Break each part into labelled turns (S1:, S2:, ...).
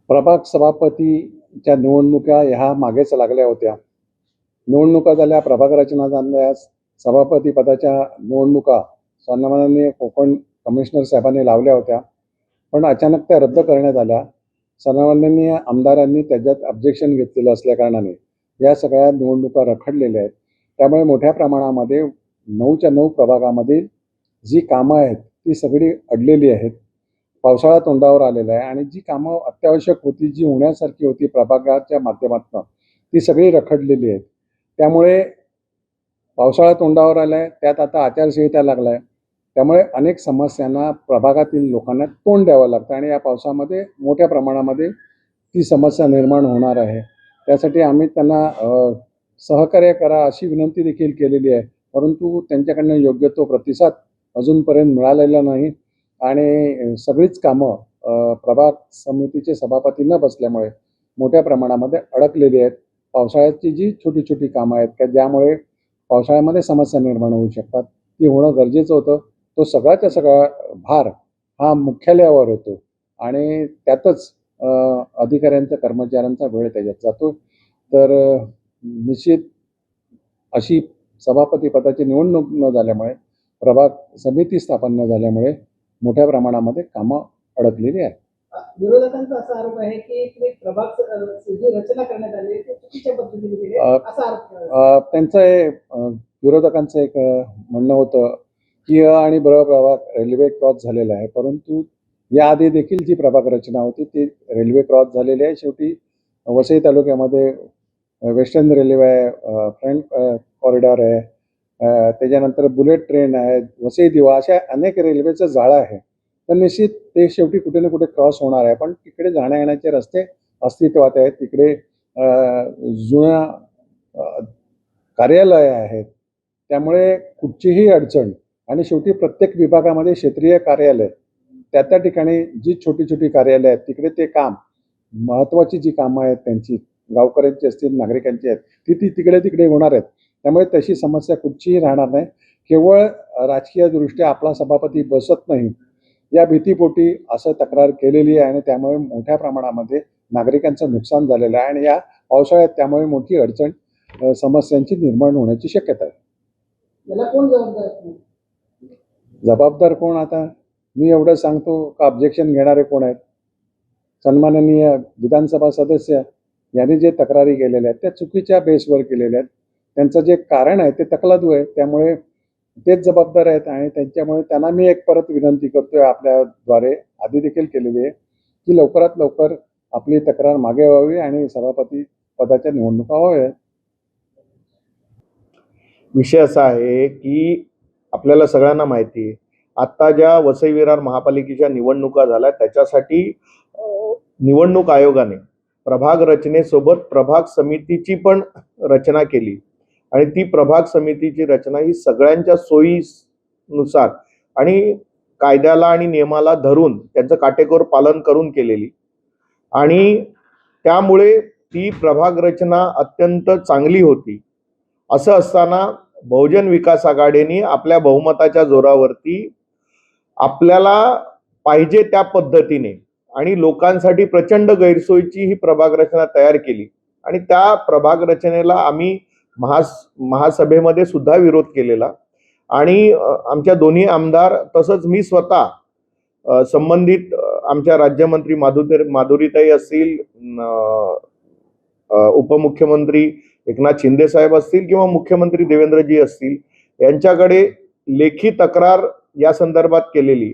S1: प्रभाग सभापतीच्या निवडणुका ह्या मागेच लागल्या होत्या. निवडणुका झाल्या, प्रभाग रचना झाल्या, सभापती पदाच्या निवडणुका सन्माननीय कोकण कमिशनर साहेबांनी लावल्या होत्या. पण अचानक त्या रद्द करण्यात आल्या. सन्माननीय आमदारांनी त्याच्यात ऑब्जेक्शन घेतलेलं असल्याकारणाने या सगळ्या निवडणुका रखडलेल्या आहेत. त्यामुळे मोठ्या प्रमाणामध्ये 9च्या 9 प्रभागामध्ये जी कामं आहेत ती सगळी अडलेली आहेत. पावसाळा तोंडावर आलेला आहे आणि जी कामं अत्यावश्यक होती, जी होण्यासारखी होती प्रभागाच्या माध्यमातून, ती सगळी रखडलेली आहेत. त्यामुळे पावसाळा तोंडावर आला आहे, त्यात आता आचारसंहिता लागला आहे. त्यामुळे अनेक समस्यांना प्रभागातील लोकांना तोंड द्यावं लागतं आणि या पावसामध्ये मोठ्या प्रमाणामध्ये ती समस्या निर्माण होणार आहे. त्यासाठी आम्ही त्यांना सहकार्य करा अशी विनंती देखील केलेली आहे. परंतु त्यांच्याकडनं योग्य तो प्रतिसाद अजूनपर्यंत मिळालेला नाही आणि सगळीच कामं प्रभाग समितीचे सभापती न बसल्यामुळे मोठ्या प्रमाणामध्ये अडकलेली आहेत. पावसाळ्याची जी छोटी छोटी कामं आहेत का ज्यामुळे पावसाळ्यामध्ये समस्या निर्माण होऊ शकतात, ती होणं गरजेचं होतं. तो सगळ्याचा सगळा भार हा मुख्यालयावर होतो आणि त्यातच अधिकाऱ्यांचा कर्मचाऱ्यांचा वेळ त्याच्यात जातो. तर निश्चित अशी सभापती पदाची निवडणूक न झाल्यामुळे, प्रभाग समिती स्थापन न झाल्यामुळे मोठ्या प्रमाणामध्ये कामं अडकलेली आहेत.
S2: विरोधकांचा असा आरोप आहे की तुम्ही प्रभाग जी रचना करण्यात आली ती चुकीच्या पद्धतीने केली असा आरोप
S1: त्यांचं विरोधकांचं एक म्हणणं होतं की आणि ब प्रभाग रेल्वे क्रॉस झालेला आहे. परंतु याआधी देखील जी प्रभाग रचना होती ती रेल्वे क्रॉस झालेली आहे. शेवटी वसई तालुक्यामध्ये वेस्टर्न रेल्वे आहे, फ्रंट कॉरिडॉर आहे, त्याच्यानंतर बुलेट ट्रेन आहे, वसई दिवा, अशा अनेक रेल्वेचं जाळं आहे. तर निश्चित ते शेवटी कुठे ना कुठे क्रॉस होणार आहे. पण तिकडे जाण्या येण्याचे रस्ते अस्तित्वात आहेत. तिकडे जुन्या कार्यालय आहेत. त्यामुळे कुठचीही अडचण आणि शेवटी प्रत्येक विभागामध्ये क्षेत्रीय कार्यालय, त्या ठिकाणी जी छोटी छोटी कार्यालय आहेत तिकडे ते काम, महत्त्वाची जी कामं आहेत त्यांची, गावकऱ्यांची असतील, नागरिकांची आहेत, ती तिकडे होणार आहेत. त्यामुळे तशी समस्या कुठचीही राहणार नाही. केवळ राजकीयदृष्ट्या आपला सभापती बसत नाही या भीतीपोटी असं तक्रार केलेली आहे आणि त्यामुळे मोठ्या प्रमाणामध्ये नागरिकांचं नुकसान झालेलं आहे आणि या पावसाळ्यात त्यामुळे मोठी अडचण समस्यांची निर्माण होण्याची शक्यता आहे.
S2: याला कोण जबाबदार?
S1: जबाबदार कोण? आता मी एवढं सांगतो का ऑब्जेक्शन घेणारे कोण आहेत? सन्माननीय विधानसभा सदस्य यांनी जे तक्रारी केलेल्या आहेत त्या चुकीच्या बेसवर केलेल्या आहेत. त्यांचं जे कारण आहे ते तकलादू आहे. त्यामुळे तेच जबाबदार आहेत आणि त्यांच्यामुळे त्यांना मी एक परत विनंती करतोय आपल्याद्वारे, आधी देखील केलेली आहे, की लवकरात लवकर आपली तक्रार मागे व्हावी आणि सभापती पदाच्या निवडणुका व्हाव्या.
S3: विषय असा आहे की आपल्याला सगळ्यांना माहिती आहे, आता ज्या वसई विरार महापालिकेच्या निवडणुका झाल्या त्याच्यासाठी निवडणूक आयोगाने प्रभाग रचनेसोबत प्रभाग समितीची पण रचना केली आणि ती प्रभाग समितीची रचना ही सगळ्यांच्या सोयीनुसार आणि कायद्याला आणि नियमाला धरून त्यांचं काटेकोर पालन करून केलेली आणि त्यामुळे ती प्रभाग रचना अत्यंत चांगली होती. असं असताना बहुजन विकास आघाडीने आपल्या बहुमताच्या जोरावरती आपल्याला पाहिजे त्या पद्धतीने आणि लोकांसाठी प्रचंड गैरसोयीची ही प्रभाग रचना तयार केली आणि त्या प्रभाग रचनेला आम्ही महासभेमध्ये सुद्धा विरोध केलेला आणि आमच्या दोन्ही आमदार तसंच मी स्वतः संबंधित आमच्या राज्यमंत्री माधुरीताई असतील, उपमुख्यमंत्री एकनाथ शिंदे साहेब असतील किंवा मुख्यमंत्री देवेंद्रजी असतील यांच्याकडे लेखी तक्रार या संदर्भात केलेली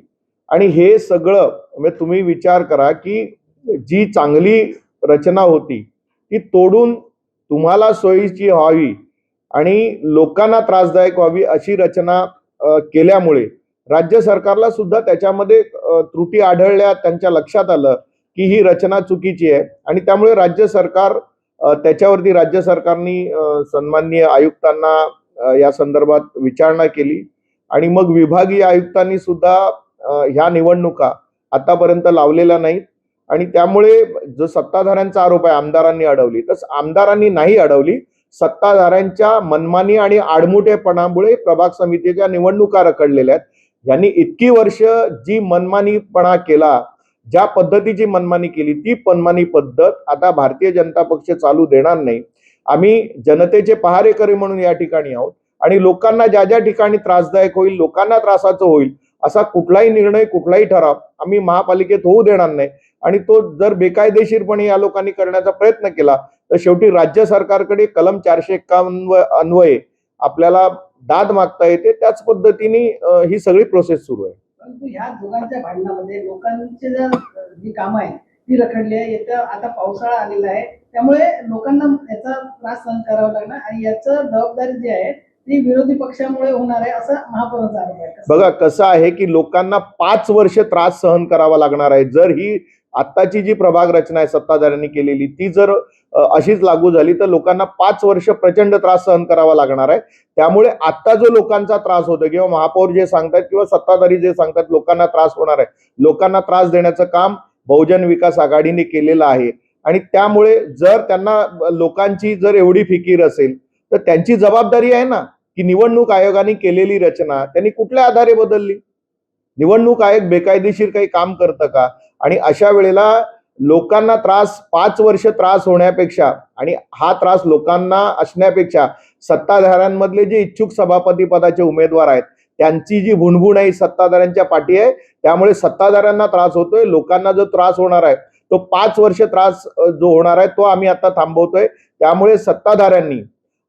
S3: आणि हे सगळं म्हणजे तुम्ही विचार करा की जी चांगली रचना होती ती तोडून तुम्हाला सोयीची व्हावी आणि लोकांना त्रासदायक व्हावी अशी रचना केल्यामुळे राज्य सरकारला सुद्धा त्याच्यामध्ये त्रुटी आढळल्या. त्यांच्या लक्षात आलं की ही रचना चुकीची आहे आणि त्यामुळे राज्य सरकार त्याच्यावरती राज्य सरकारने सन्माननीय आयुक्तांना या संदर्भात विचारणा केली आणि मग विभागीय आयुक्तांनी सुद्धा ह्या निवडणुका आतापर्यंत लावलेल्या नाहीत आणि त्यामुळे जो सत्ताधाऱ्यांचा आरोप आहे आमदारांनी अडवली, तर आमदारांनी नाही अडवली, सत्ताधाऱ्यांच्या मनमानी आणि आडमुठेपणामुळे प्रभाग समितीच्या निवडणुका रखडलेल्या आहेत. यांनी इतकी वर्ष जी मनमानीपणा केला ज्या पद्धतीची मनमानी केली ती मनमानी पद्धत आता भारतीय जनता पक्ष चालू देणार नाही. आम्ही जनतेचे पहारेकरी म्हणून या ठिकाणी आहोत आणि लोकांना ज्या ज्या ठिकाणी त्रासदायक होईल, लोकांना त्रासाचं होईल असा कुठलाही निर्णय, कुठलाही ठराव आम्ही महापालिकेत होऊ देणार नाही. आणि तो जर बेकायदेशीरपणे या लोकांनी करण्याचा प्रयत्न केला तर शेवटी राज्य सरकारकडे कलम 451 अन्वये आपल्याला दाद मागता येते. त्याच पद्धतीने ही सगळी प्रोसेस सुरू आहे.
S2: परंतु ह्या दोघांच्या भांडणामध्ये लोकांची जी कामं आहेत ती रखडली आहे. येत्या आता पावसाळा आलेला आहे, त्यामुळे लोकांना याचा त्रास सहन करावा लागणार आणि याचं जबाबदारी जी आहे ती विरोधी पक्षामुळे होणार आहे असं महापौरांचा आरोप आहे.
S3: बघा कसं आहे की लोकांना 5 वर्ष त्रास सहन करावा लागणार आहे. जर ही आत्ताची जी प्रभाग रचना आहे सत्ताधाऱ्यांनी केलेली ती जर अशीच लागू झाली तर लोकांना 5 वर्ष प्रचंड त्रास सहन करावा लागणार आहे. त्यामुळे आता जो लोकांचा त्रास होतो किंवा महापौर जे सांगतात किंवा सत्ताधारी जे सांगतात लोकांना त्रास होणार आहे, लोकांना त्रास देण्याचं काम बहुजन विकास आघाडीने केलेलं आहे. आणि त्यामुळे जर त्यांना लोकांची जर एवढी फिकीर असेल तर त्यांची जबाबदारी आहे ना की निवडणूक आयोगाने केलेली रचना त्यांनी कुठल्या आधारे बदलली. निवडणूक आयोग बेकायदेशीर काही काम करतं का? आणि अशा वेळेला लोकांना त्रास 5 वर्ष त्रास होण्यापेक्षा आणि हा त्रास लोकांना असण्यापेक्षा सत्ताधाऱ्यांमधले जे इच्छुक सभापती पदाचे उमेदवार आहेत त्यांची जी भुणभुण आहे सत्ताधाऱ्यांच्या पाठी आहे. त्यामुळे सत्ताधाऱ्यांना त्रास होतोय, लोकांना जो त्रास होणार आहे तो 5 वर्ष त्रास जो होणार आहे तो आम्ही आता थांबवतोय. त्यामुळे सत्ताधाऱ्यांनी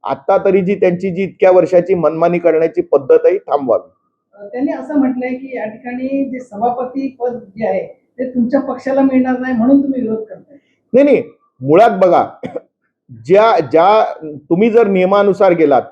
S3: आता तरी जी त्यांची जी इतक्या वर्षाची मनमानी करण्याची पद्धत आहे थांबवावी.
S2: त्यांनी असं म्हटलंय की या ठिकाणी जे सभापती पद जे आहे ते तुमच्या पक्षाला मिळणार नाही म्हणून तुम्ही विरोध करताय.
S3: नाही नाही, मुळात बघा ज्या तुम्ही जर नियमानुसार गेलात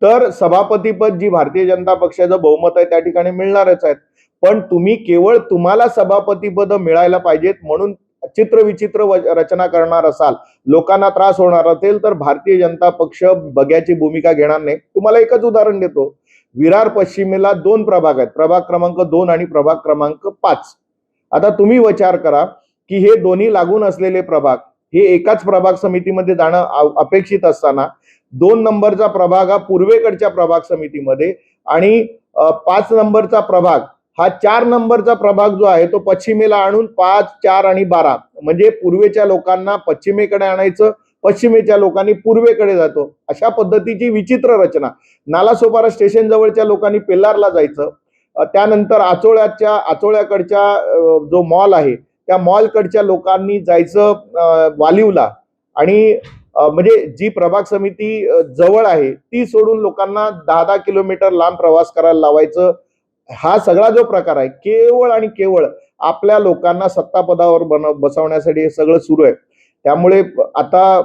S3: तर सभापतीपद जी भारतीय जनता पक्षाचं बहुमत आहे त्या ठिकाणी मिळणारच आहेत. पण तुम्ही केवळ तुम्हाला सभापतीपद मिळायला पाहिजेत म्हणून चित्रविचित्र रचना करणार असाल, लोकांना त्रास होणार असेल तर भारतीय जनता पक्ष बघ्याची भूमिका घेणार नाही. तुम्हाला एकच उदाहरण देतो. विरार पश्चिमेला 2 प्रभाग आहेत, प्रभाग क्रमांक 2 आणि प्रभाग क्रमांक 5. आता तुम्ही विचार करा की हे दोन्ही लागून असलेले प्रभाग हे एकाच प्रभाग समितीमध्ये जाणं अपेक्षित असताना 2 नंबरचा प्रभाग हा पूर्वेकडच्या प्रभाग समितीमध्ये आणि 5 नंबरचा प्रभाग हा 4 नंबरचा प्रभाग जो आहे तो पश्चिमेला आणून 5, 4 आणि 12 म्हणजे पूर्वेच्या लोकांना पश्चिमेकडे आणायचं, पश्चिमेच्या लोकांनी पूर्वेकडे जातो. अशा पद्धतीची विचित्र रचना. नालासोपारा स्टेशन जवळच्या लोकांनी पेल्लारला जायचं, त्यानंतर आचोळ्याकडच्या जो मॉल आहे त्या मॉलकडच्या लोकांनी जायचं वालिवला आणि म्हणजे जी प्रभाग समिती जवळ आहे ती सोडून लोकांना 10-10 किलोमीटर लांब प्रवास करायला लावायचं. हा सगळा जो प्रकार आहे केवळ आणि केवळ आपल्या लोकांना सत्तापदावर बसवण्यासाठी हे सगळं सुरू आहे. त्यामुळे आता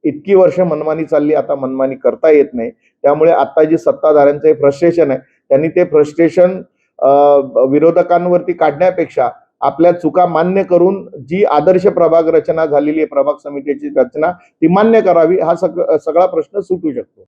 S3: इतकी वर्ष मनमानी चालली, आता मनमानी करता येत नाही. त्यामुळे आता जी सत्ताधाऱ्यांचं फ्रस्ट्रेशन आहे त्यांनी ते फ्रस्ट्रेशन विरोधकांवरती काढण्यापेक्षा आपल्या चुका मान्य करून जी आदर्श प्रभाग रचना झालेली आहे प्रभाग समितीची रचना ती मान्य करावी, हा सगळा प्रश्न सुटू शकतो.